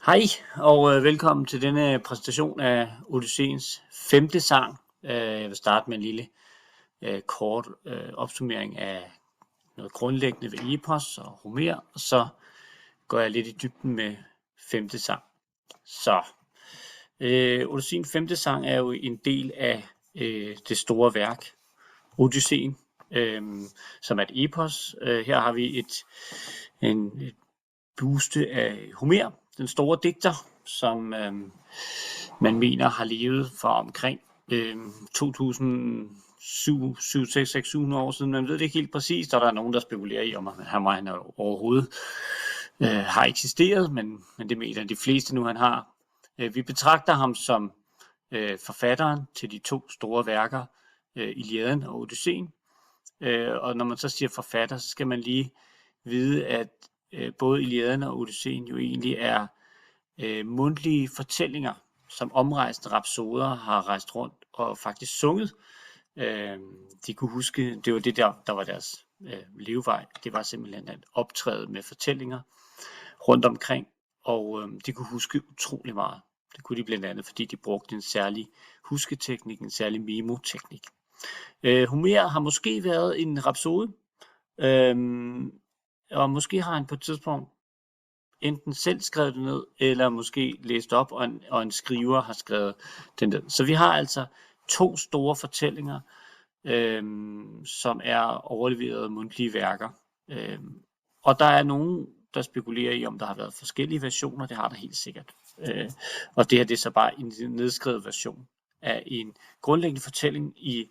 Hej og velkommen til denne præsentation af Odysseens 5. sang. Jeg vil starte med en lille kort opsummering af noget grundlæggende ved Epos og Homer, og så går jeg lidt i dybden med 5. sang. Så Odysseen 5. sang er jo en del af det store værk Odysseen, som er et epos. Her har vi et buste af Homer, den store digter, som man mener har levet for omkring 2700 år siden. Man ved det ikke helt præcist, og der er nogen, der spekulerer i, om han overhovedet har eksisteret, men det mener de fleste nu, han har. Vi betragter ham som forfatteren til de to store værker, Iliaden og Odysseen. Og når man så siger forfatter, så skal man lige vide, at både Iliaden og Odysseen jo egentlig er mundtlige fortællinger, som omrejsende rapsoder har rejst rundt og faktisk sunget. De kunne huske, det var det der var deres levevej. Det var simpelthen at optræde med fortællinger rundt omkring, og de kunne huske utrolig meget. Det kunne de blandt andet, fordi de brugte en særlig husketeknik, en særlig memoteknik. Homer har måske været en rapsode, og måske har han på et tidspunkt enten selv skrevet det ned, eller måske læst op, og en skriver har skrevet den ned. Så vi har altså to store fortællinger, som er overleveret mundtlige værker. Og der er nogen, der spekulerer i, om der har været forskellige versioner. Det har der helt sikkert. Og det her det er så bare en nedskrevet version af en grundlæggende fortælling i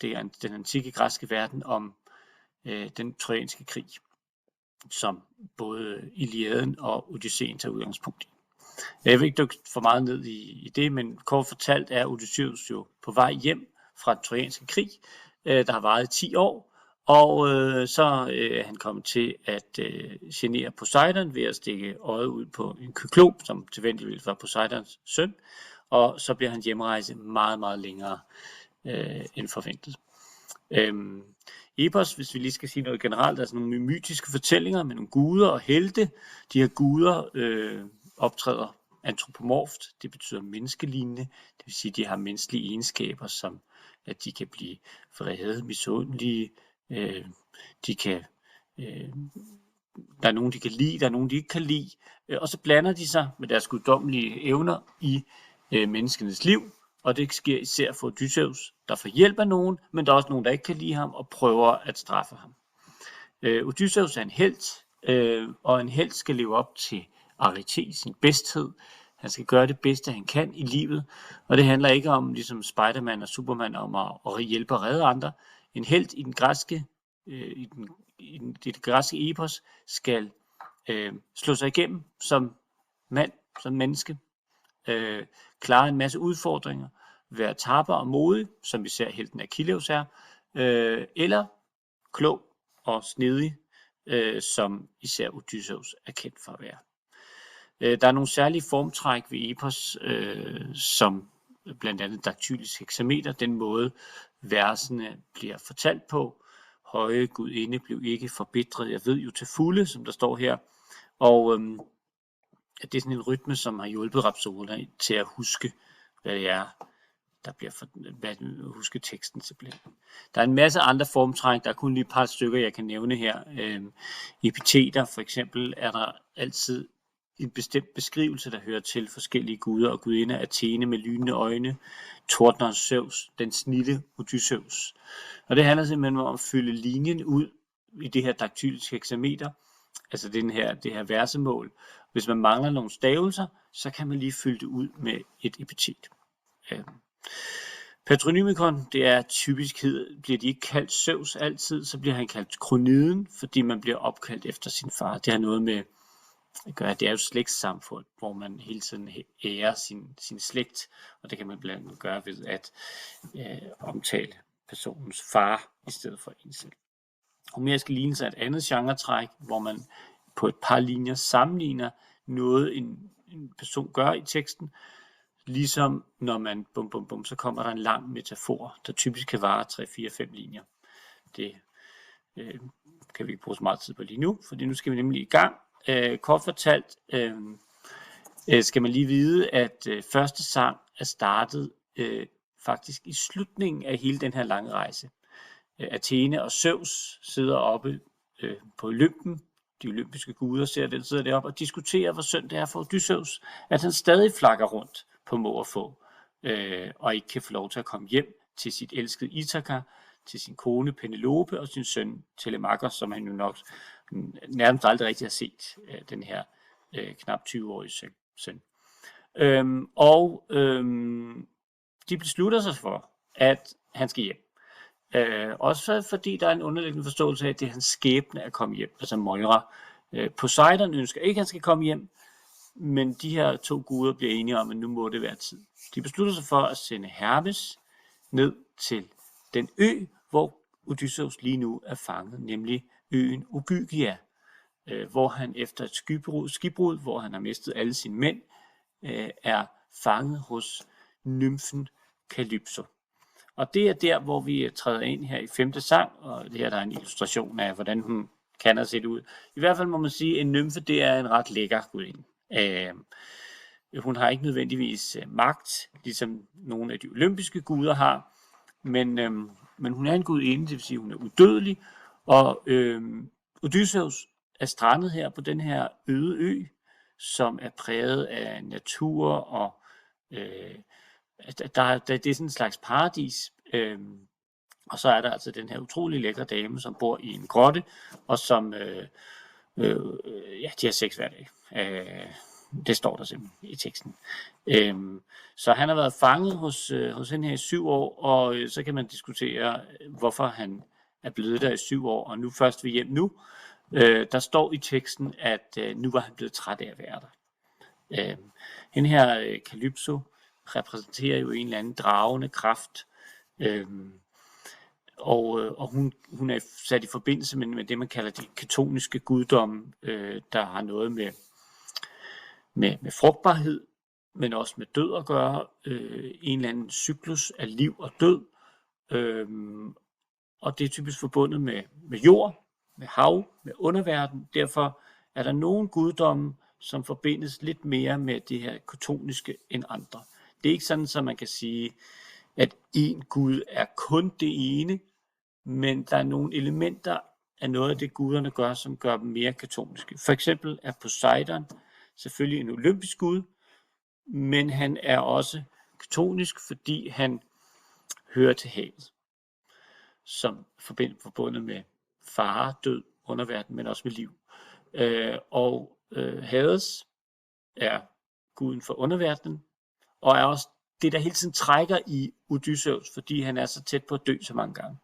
den antikke græske verden om den trojanske krig, som både Iliaden og Odysseen tager udgangspunkt i. Jeg vil ikke dykke for meget ned i det, men kort fortalt er Odysseus jo på vej hjem fra den trojanske krig, der har varet 10 år, og så er han kommet til at genere Poseidon ved at stikke øjet ud på en kyklop, som tilfældigvis var Poseidons søn, og så bliver han hjemrejse meget, meget længere end forventet. Epos, hvis vi lige skal sige noget generelt, er sådan nogle mytiske fortællinger med nogle guder og helte. De her guder optræder antropomorft, det betyder menneskelignende, det vil sige, at de har menneskelige egenskaber, som at de kan blive vrede, misundelige, de kan, der er nogen, de kan lide, der er nogen, de ikke kan lide, og så blander de sig med deres guddommelige evner i menneskenes liv. Og det sker især for Odysseus, der får hjælp af nogen, men der er også nogen, der ikke kan lide ham og prøver at straffe ham. Odysseus er en helt, og en helt skal leve op til aritet, sin bedsthed. Han skal gøre det bedste, han kan i livet, og det handler ikke om, ligesom Spider-Man og Superman, om at hjælpe og redde andre. En helt i det græske epos skal slå sig igennem som mand, som menneske, klare en masse udfordringer, være tapper og modig, som vi ser helten Achilleus er, eller klog og snedig, som især Odysseus er kendt for at være. Der er nogle særlige formtræk ved epos, som blandt andet daktylisk hexameter, den måde versene bliver fortalt på. Høje gudinde blev ikke forbitret, jeg ved jo til fulde, som der står her, og det er sådan en rytme, som har hjulpet rapsoderne til at huske, hvad det er, der bliver huske teksten simpelthen. Der er en masse andre formtræk, der er kun lige et par stykker, jeg kan nævne her. Epiteter for eksempel er der altid en bestemt beskrivelse, der hører til forskellige guder og gudinder. Athene med lynende øjne, tordneren Zeus, den snilde Odysseus. Og det handler simpelthen om at fylde linjen ud i det her daktyliske hexameter, altså det her versemål. Hvis man mangler nogle stavelser, så kan man lige fylde det ud med et epitet. Patronymikon, det er typisk, bliver de ikke kaldt Zeus altid, så bliver han kaldt Kroniden, fordi man bliver opkaldt efter sin far. Det har noget med at gøre, det er jo et slægtssamfund, hvor man hele tiden ærer sin slægt, og det kan man blandt andet gøre ved at omtale personens far i stedet for en selv. Homeriske lignelser er et andet genretræk, hvor man på et par linjer sammenligner noget, en person gør i teksten, ligesom når man så kommer der en lang metafor, der typisk kan vare 3, 4, 5 linjer. Det kan vi ikke bruge så meget tid på lige nu, fordi nu skal vi nemlig i gang. Kort fortalt skal man lige vide, at første sang er startet faktisk i slutningen af hele den her lange rejse. Athene og Zeus sidder oppe på Olympen. De olympiske guder sidder deroppe og diskuterer, hvor synd det er for Odysseus, at han stadig flakker rundt på må og få, og ikke kan få lov til at komme hjem til sit elskede Ithaka, til sin kone Penelope og sin søn Telemachos, som han jo nok nærmest aldrig rigtig har set, den her knap 20-årige søn. De beslutter sig for, at han skal hjem. Også fordi der er en underliggende forståelse af, at det er hans skæbne at komme hjem, altså Moira. Poseidon ønsker ikke, at han skal komme hjem, men de her to guder bliver enige om, at nu må det være tid. De beslutter sig for at sende Hermes ned til den ø, hvor Odysseus lige nu er fanget, nemlig øen Ogygia, hvor han efter et skibbrud, hvor han har mistet alle sine mænd, er fanget hos nymfen Kalypso. Og det er der, hvor vi træder ind her i 5. sang, og det her der er en illustration af, hvordan hun kan have set ud. I hvert fald må man sige, at en nymfe, det er en ret lækker gudinde. Hun har ikke nødvendigvis magt, ligesom nogle af de olympiske guder har, men hun er en gudinde, det vil sige, at hun er udødelig, og Odysseus er strandet her på den her øde ø, som er præget af natur, og det er sådan en slags paradis, og så er der altså den her utrolig lækre dame, som bor i en grotte, og som, de har sex hver dag. Det står der simpelthen i teksten. Så han har været fanget hos hende her i 7 år, og så kan man diskutere, hvorfor han er blevet der i 7 år, og nu først vil hjem nu. Der står i teksten, at nu var han blevet træt af at være der. Hende her Kalypso repræsenterer jo en eller anden dragende kraft, og hun er sat i forbindelse med det, man kalder de ketoniske guddomme, der har noget med frugtbarhed, men også med død at gøre, en eller anden cyklus af liv og død, og det er typisk forbundet med jord, med hav, med underverden. Derfor er der nogle guddomme, som forbindes lidt mere med det her ketoniske end andre. Det er ikke sådan, at man kan sige, at en gud er kun det ene, men der er nogle elementer af noget af det, guderne gør, som gør dem mere ketoniske. For eksempel er Poseidon selvfølgelig en olympisk gud, men han er også ketonisk, fordi han hører til havet, som forbundet med fare, død, underverden, men også med liv. Hades er guden for underverdenen, og er også det, der hele tiden trækker i Odysseus, fordi han er så tæt på at dø så mange gange.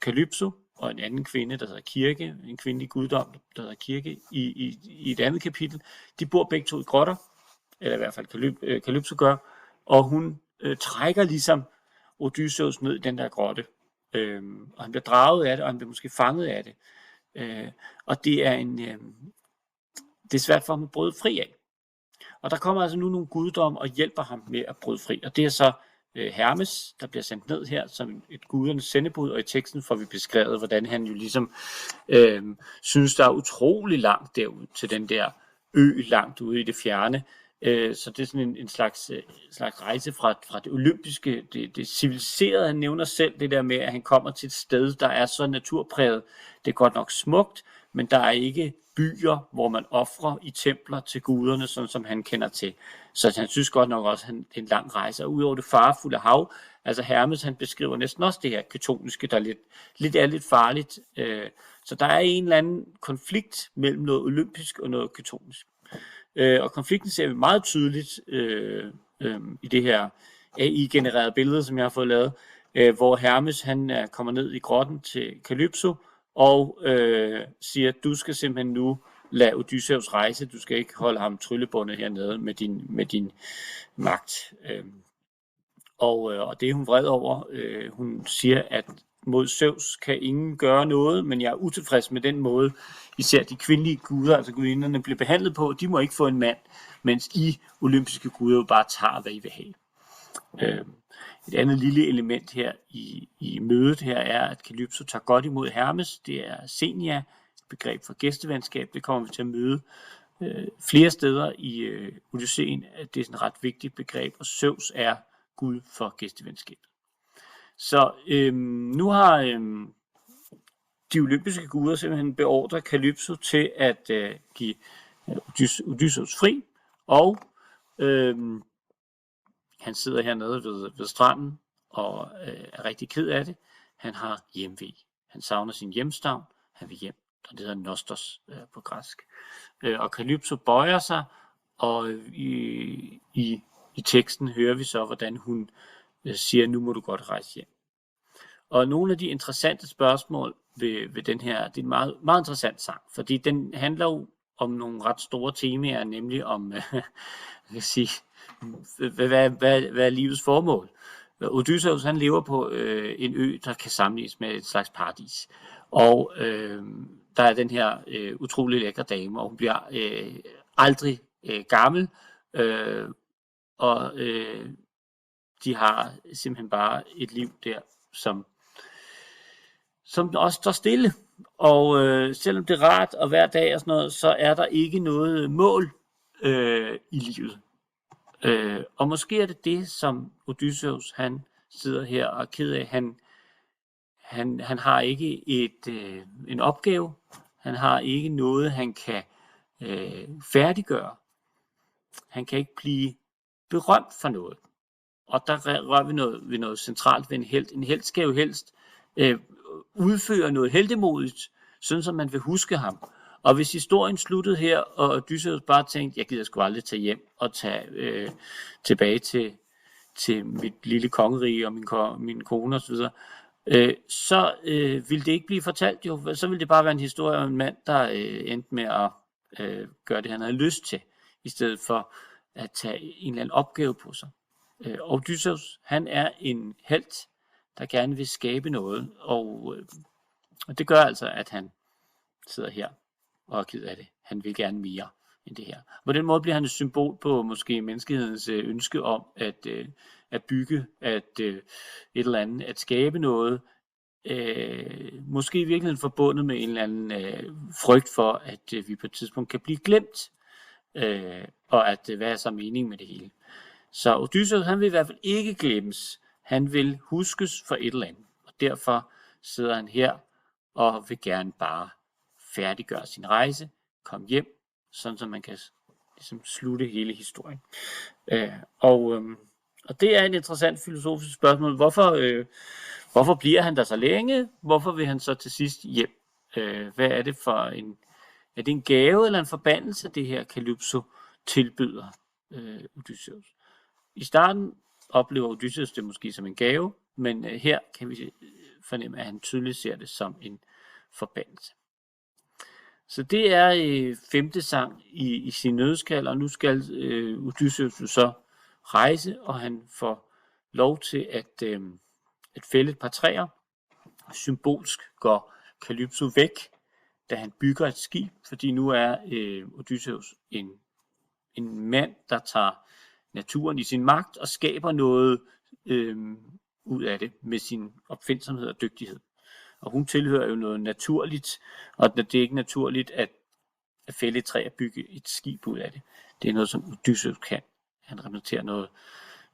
Kalypso og en anden kvinde, der hedder Kirke, en kvindelig guddom, der hedder Kirke, i et andet kapitel, de bor begge to i grotter, eller i hvert fald Kalypso gør, og hun trækker ligesom Odysseus ned i den der grotte, og han bliver draget af det, og han bliver måske fanget af det, og det er det er svært for ham at bryde fri af. Og der kommer altså nu nogle guddomme og hjælper ham med at bryde fri, og det er så Hermes, der bliver sendt ned her som et gudernes sendebud, og i teksten får vi beskrevet, hvordan han jo ligesom synes, der er utrolig langt derud til den der ø langt ude i det fjerne. Så det er sådan en slags rejse fra det olympiske, det civiliserede. Han nævner selv det der med, at han kommer til et sted, der er så naturpræget. Det er godt nok smukt, men der er ikke byer, hvor man ofrer i templer til guderne, sådan som han kender til. Så han synes godt nok også, at det er en lang rejse. Og udover det farefulde hav, altså Hermes, han beskriver næsten også det her ketoniske, der er lidt farligt. Så der er en eller anden konflikt mellem noget olympisk og noget ketonisk. Og konflikten ser vi meget tydeligt i det her AI-genererede billede, som jeg har fået lavet, hvor Hermes han kommer ned i grotten til Kalypso og siger, at du skal simpelthen nu lade Odysseus rejse, du skal ikke holde ham tryllebundet hernede med din magt. Og det er hun vred over. Hun siger, at mod Zeus kan ingen gøre noget, men jeg er utilfreds med den måde, især de kvindelige guder, altså gudinderne, bliver behandlet på. De må ikke få en mand, mens I olympiske guder jo bare tager, hvad I vil have. Et andet lille element her i mødet her er, at Kalypso tager godt imod Hermes. Det er Xenia, begreb for gæstevenskab. Det kommer vi til at møde flere steder i Odysseen, at det er sådan et ret vigtigt begreb, og Zeus er Gud for gæstevenskab. Så nu har de olympiske guder simpelthen beordret Kalypso til at give Odysseus fri, og han sidder hernede ved stranden og er rigtig ked af det. Han har hjemve. Han savner sin hjemstavn. Han vil hjem. Og det hedder Nostos på græsk. Og Kalypso bøjer sig, og i teksten hører vi så, hvordan hun siger, nu må du godt rejse hjem. Og nogle af de interessante spørgsmål ved den her, det er en meget, meget interessant sang, fordi den handler jo om nogle ret store temaer, nemlig om, jeg kan sige, hvad er livets formål. Odysseus, han lever på en ø, der kan sammenlignes med et slags paradis. Og der er den her utrolig lækre dame, og hun bliver aldrig gammel, og de har simpelthen bare et liv der, som også står stille. Og selvom det er rart og hver dag og sådan noget, så er der ikke noget mål i livet. Og måske er det det, som Odysseus, han sidder her og er ked af. Han har ikke en opgave. Han har ikke noget, han kan færdiggøre. Han kan ikke blive berømt for noget. Og der rører vi ved noget centralt ved en helt. En helt skal jo helst udføre noget heltemodigt, sådan som man vil huske ham. Og hvis historien sluttede her, og Odysseus bare tænkte, jeg gider sgu aldrig tage hjem og tage tilbage til mit lille kongerige og min kone osv., så ville det ikke blive fortalt jo. Så ville det bare være en historie om en mand, der endte med at gøre det, han havde lyst til, i stedet for at tage en eller anden opgave på sig. Odysseus, han er en helt, der gerne vil skabe noget, og det gør altså, at han sidder her og er ked af det. Han vil gerne mere end det her. På den måde bliver han et symbol på måske menneskehedens ønske om at bygge, et eller andet, at skabe noget, måske i virkeligheden forbundet med en eller anden frygt for, at vi på et tidspunkt kan blive glemt, og at hvad er så meningen med det hele. Så Odysseus, han vil i hvert fald ikke glemmes. Han vil huskes for et eller andet, og derfor sidder han her og vil gerne bare færdiggøre sin rejse, komme hjem, sådan så man kan ligesom slutte hele historien. Og det er et interessant filosofisk spørgsmål. Hvorfor bliver han der så længe? Hvorfor vil han så til sidst hjem? Hvad er det for er det en gave eller en forbandelse, det her Kalypso tilbyder Odysseus? I starten oplever Odysseus det måske som en gave, men her kan vi fornemme, at han tydeligt ser det som en forbandelse. Så det er femte sang i sin nødskal, og nu skal Odysseus så rejse, og han får lov til at fælde et par træer. Symbolsk går Kalypso væk, da han bygger et skib, fordi nu er Odysseus en mand, der tager naturen i sin magt og skaber noget ud af det med sin opfindsomhed og dygtighed. Og hun tilhører jo noget naturligt, og det er ikke naturligt at fælde et træ og bygge et skib ud af det. Det er noget, som Odysseus kan. Han repræsenterer noget,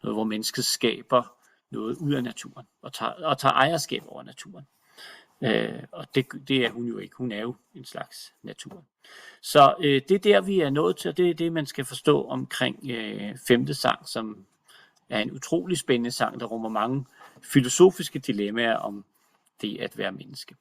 hvor mennesket skaber noget ud af naturen, og tager ejerskab over naturen. Og det er hun jo ikke. Hun er jo en slags natur. Så det er der, vi er nået til, og det er det, man skal forstå omkring femte sang, som er en utrolig spændende sang, der rummer mange filosofiske dilemmaer om det at være menneske.